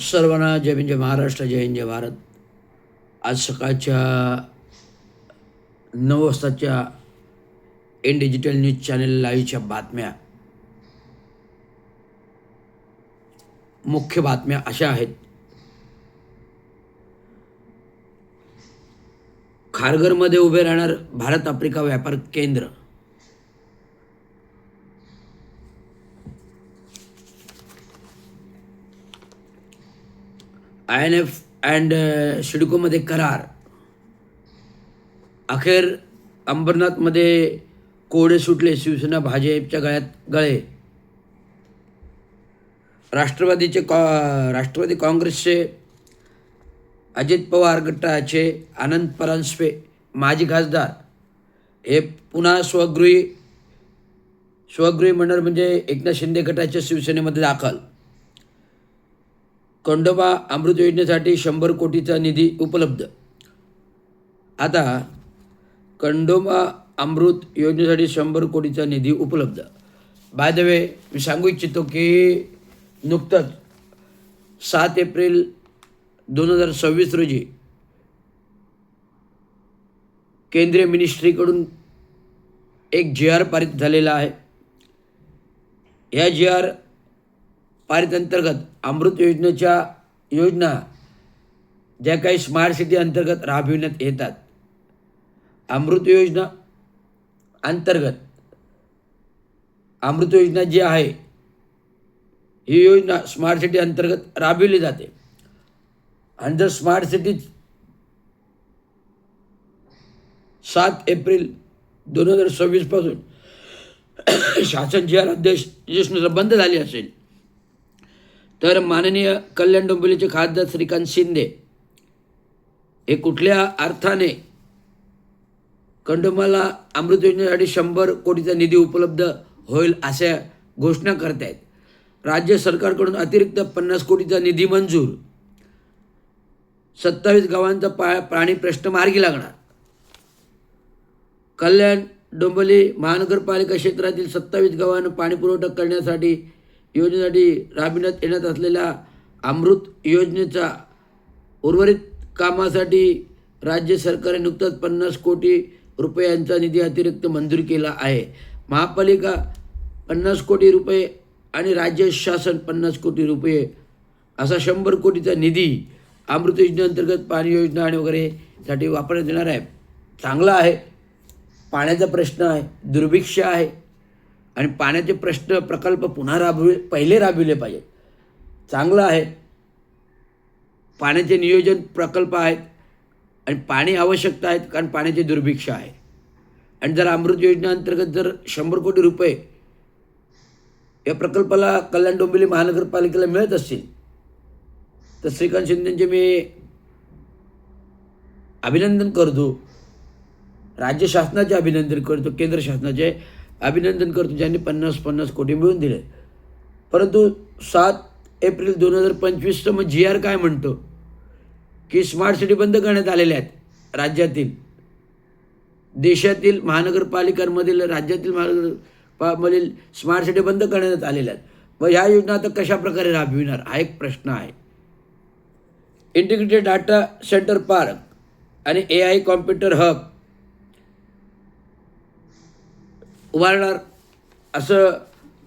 सर्वांना जय हिंद, जय महाराष्ट्र, जय हिंद, जय भारत. आज सकाळच्या 9 वाजताच्या इन डिजिटल न्यूज चॅनल लाईव्हच्या बातम्या, मुख्य बातम्या अशा आहेत. खारघरमध्ये उभे राहणार भारत आफ्रिका व्यापार केंद्र. INF अँड सिडकोमध्ये करार. अखेर अंबरनाथमध्ये कोडे सुटले, शिवसेना भाजपच्या गळ्यात गळे. राष्ट्रवादी काँग्रेसचे अजित पवार गटाचे आनंद परांजपे माजी खासदार हे पुन्हा स्वगृही मंडळ म्हणजे एकनाथ शिंदे गटाच्या शिवसेनेमध्ये दाखल. खंडोबा अमृत योजनेसाठी 100 कोटीचा निधी उपलब्ध. आता खंडोबा अमृत योजनेसाठी 100 कोटीचा निधी उपलब्ध. बाय द वे, मी सांगू इच्छितो की नुकतंच 7 एप्रिल 2026 रोजी केंद्रीय मिनिस्ट्रीकडून एक GR पारित झालेला आहे. या GR पारित अंतर्गत अमृत योजनेच्या योजना ज्या काही स्मार्ट सिटी अंतर्गत राबविण्यात येतात, अमृत योजना अंतर्गत अमृत योजना जी आहे ही योजना स्मार्ट सिटी अंतर्गत राबविली जाते. आणि जर स्मार्ट सिटी 7 एप्रिल 2026 पासून शासन GR अध्यादेशानुसार बंद झाली असेल तर माननीय कल्याण डोंबिवलीचे खासदार श्रीकांत शिंदे हे कुठल्या अर्थाने खंडोबाला अमृत योजनेसाठी 100 कोटीचा निधी उपलब्ध होईल अशा घोषणा करत आहेत. राज्य सरकारकडून अतिरिक्त 50 कोटीचा निधी मंजूर. 27 गावांचा पाणी प्रश्न मार्गी लागणार. कल्याण डोंबिवली महानगरपालिका क्षेत्रातील 27 गावांना पाणी पुरवठा करण्यासाठी योजनेसाठी राबविण्यात येण्यात असलेल्या अमृत योजनेचा उर्वरित कामासाठी राज्य सरकारने नुकताच 50 कोटी रुपयांचा निधी अतिरिक्त मंजूर केला आहे. महापालिका 50 कोटी रुपये आणि राज्य शासन 50 कोटी रुपये असा 100 कोटीचा निधी अमृत योजनेअंतर्गत पाणी योजना आणि वगैरे साठी वापरण्यात येणार आहे. चांगला आहे. पाण्याचा प्रश्न आहे, दुर्भिक्ष आहे आणि पाण्याचे प्रकल्प पुन्हा पहिले राबविले पाहिजेत. चांगलं आहे. पाण्याचे नियोजन प्रकल्प आहेत आणि पाणी आवश्यकता आहेत, कारण पाण्याचे दुर्भिक्ष आहे. आणि जर अमृत योजनेअंतर्गत जर 100 कोटी रुपये या प्रकल्पाला कल्याण डोंबिवली महानगरपालिकेला मिळत असतील तर श्रीकांत शिंदेंचे मी अभिनंदन करतो. राज्य शासनाचे अभिनंदन करतो, केंद्र शासनाचे अभिनंदन करतो, ज्यांनी 50 कोटी मिळवून दिले. परंतु 7 एप्रिल 2025 मग GR काय म्हणतो की स्मार्ट सिटी बंद करण्यात आलेल्या आहेत. राज्यातील, देशातील महानगरपालिकांमधील, राज्यातील महानगरमधील स्मार्ट सिटी बंद करण्यात आलेल्या आहेत. मग ह्या योजना आता कशा प्रकारे राबविणार हा एक प्रश्न आहे. इंटिग्रेटेड डाटा सेंटर पार्क आणि AI कॉम्प्युटर हब उभारणार असं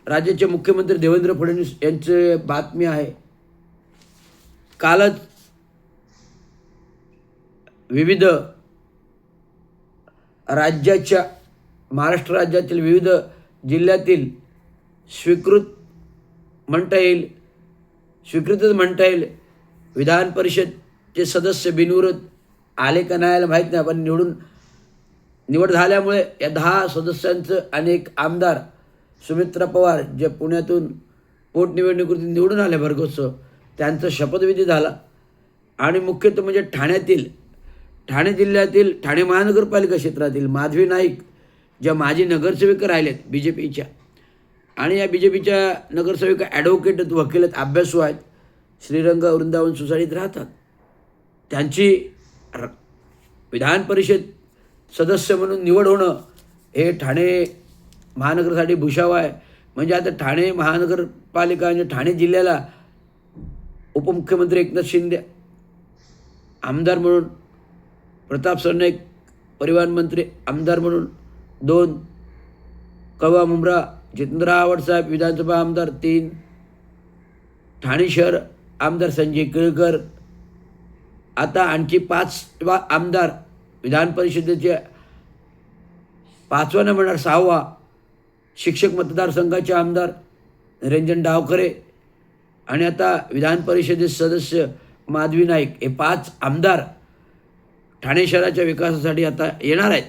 राज्याचे मुख्यमंत्री देवेंद्र फडणवीस यांचे बातमी आहे. कालच विविध राज्याच्या, महाराष्ट्र राज्यातील विविध जिल्ह्यातील स्वीकृतच म्हणता येईल विधान परिषदचे सदस्य बिनविरोध आले का नाही आले माहीत नाही, पण निवड झाल्यामुळे या 10 सदस्यांचं अनेक आमदार सुमित्रा पवार जे पुण्यातून पोटनिवडणुकीतून निवडून आले भरघोस, त्यांचा शपथविधी झाला. आणि मुख्यतः म्हणजे ठाणे जिल्ह्यातील ठाणे महानगरपालिका क्षेत्रातील माधवी नाईक ज्या माजी नगरसेविका राहिलेत BJPच्या, आणि या BJPच्या नगरसेविका ॲडव्होकेट आहेत, वकील आहेत, अभ्यासू आहेत, श्रीरंग वृंदावन सोसायटीत राहतात. त्यांची विधान परिषद सदस्य म्हणून निवड होणं हे ठाणे महानगरासाठी भूषाव आहे. म्हणजे आता ठाणे महानगरपालिका म्हणजे ठाणे जिल्ह्याला उपमुख्यमंत्री एकनाथ शिंदे आमदार म्हणून, प्रताप सरनाईक परिवहन मंत्री आमदार म्हणून 2, कवा मुंब्रा जितेंद्र आव्हाडसाहेब विधानसभा आमदार 3, ठाणे शहर आमदार संजय केळकर. आता आणखी 5 आमदार विधान परिषदेचे 5वा न म्हणणार 6वा शिक्षक मतदारसंघाचे आमदार निरंजन डावखरे आणि आता विधान परिषदेचे सदस्य माधवी नाईक, हे 5 आमदार ठाणे शहराच्या विकासासाठी आता येणार आहेत.